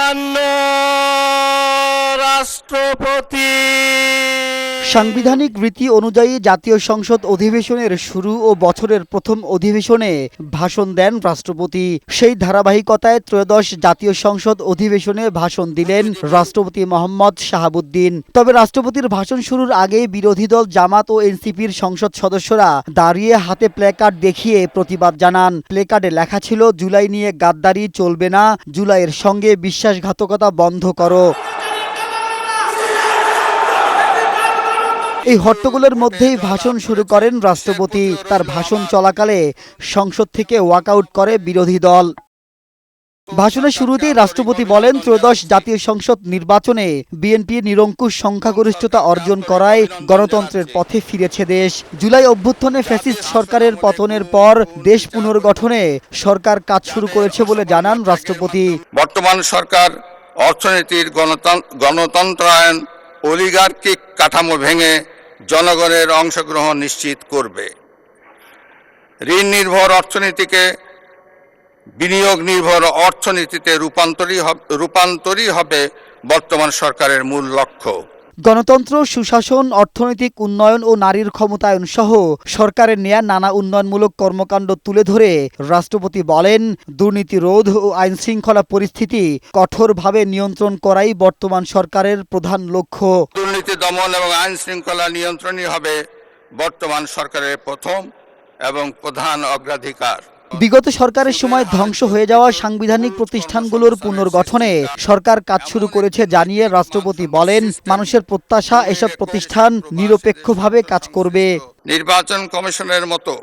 মহামান্য রাষ্ট্রপতি। সাংবিধানিক রীতি অনুযায়ী জাতীয় সংসদ অধিবেশনের শুরু ও বছরের প্রথম অধিবেশনে ভাষণ দেন রাষ্ট্রপতি। সেই ধারাবাহিকতায় ত্রয়োদশ জাতীয় সংসদ অধিবেশনে ভাষণ দিলেন রাষ্ট্রপতি মোহাম্মদ শাহাবুদ্দিন। তবে রাষ্ট্রপতির ভাষণ শুরুর আগে বিরোধী দল জামাত ও এনসিপির সংসদ সদস্যরা দাঁড়িয়ে হাতে প্ল্যাকার্ড দেখিয়ে প্রতিবাদ জানান। প্ল্যাকার্ডে লেখা ছিল, জুলাই নিয়ে গাদ্দারি চলবে না, জুলাইয়ের সঙ্গে বিশ্বাসঘাতকতা বন্ধ করো। এই হট্টগোলের মধ্যেই ভাষণ শুরু করেন রাষ্ট্রপতি। তার ভাষণ চলাকালে সংসদ থেকে ওয়াকআউট করে বিরোধী দল। ভাষণের শুরুতেই রাষ্ট্রপতি বলেন, ত্রয়োদশ জাতীয় সংসদ নির্বাচনে বিএনপি নিরঙ্কুশ সংখ্যাগরিষ্ঠতা অর্জন করায় গণতন্ত্রের পথে ফিরেছে দেশ। জুলাই অভ্যুত্থানে ফ্যাসিস্ট সরকারের পতনের পর দেশ পুনর্গঠনে সরকার কাজ শুরু করেছে বলে জানান রাষ্ট্রপতি। বর্তমান সরকার অর্থনীতির গণতন্ত্রায়ন, অলিগার্কিক কাঠামো ভেঙে জনগণের অংশগ্রহণ নিশ্চিত করবে। ঋণ নির্ভর অর্থনীতিকে বিনিয়োগ নির্ভর অর্থনীতিতে রূপান্তরই হবে বর্তমান সরকারের মূল লক্ষ্য। গণতন্ত্র, সুশাসন, অর্থনৈতিক উন্নয়ন ও নারীর ক্ষমতায়ন সহ সরকারের নেয়া নানা উন্নয়নমূলক কর্মকাণ্ড তুলে ধরে রাষ্ট্রপতি বলেন, দুর্নীতি রোধ ও আইন শৃঙ্খলা পরিস্থিতি কঠোরভাবে নিয়ন্ত্রণ করাই বর্তমান সরকারের প্রধান লক্ষ্য। দুর্নীতি দমন এবং আইন শৃঙ্খলা নিয়ন্ত্রণই হবে বর্তমান সরকারের প্রথম এবং প্রধান অগ্রাধিকার। বিগত সরকারের সময় ধ্বংস হয়ে যাওয়া সাংবিধানিক প্রতিষ্ঠানগুলোর পুনর্গঠনে সরকার কাজ শুরু করেছে জানিয়ে রাষ্ট্রপতি বলেন, মানুষের প্রত্যাশা এসব প্রতিষ্ঠান নিরপেক্ষভাবে কাজ করবে। নির্বাচন কমিশনের মতো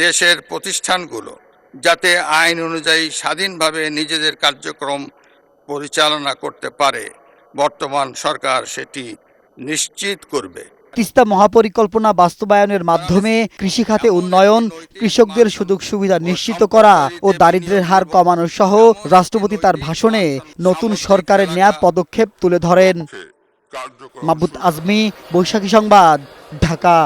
দেশের প্রতিষ্ঠানগুলো যাতে আইন অনুযায়ী স্বাধীনভাবে নিজেদের কার্যক্রম পরিচালনা করতে পারে, বর্তমান সরকার সেটি নিশ্চিত করবে। তিস্তা মহাপরিকল্পনা বাস্তবায়নের মাধ্যমে কৃষিখাতে উন্নয়ন, কৃষকদের সুযোগ সুবিধা নিশ্চিত করা ও দারিদ্র্যের হার কমানো সহ রাষ্ট্রপতি তার ভাষণে নতুন সরকারের নেয়া পদক্ষেপ তুলে ধরেন। মাহবুব আজমি, বৈশাখী সংবাদ, ঢাকা।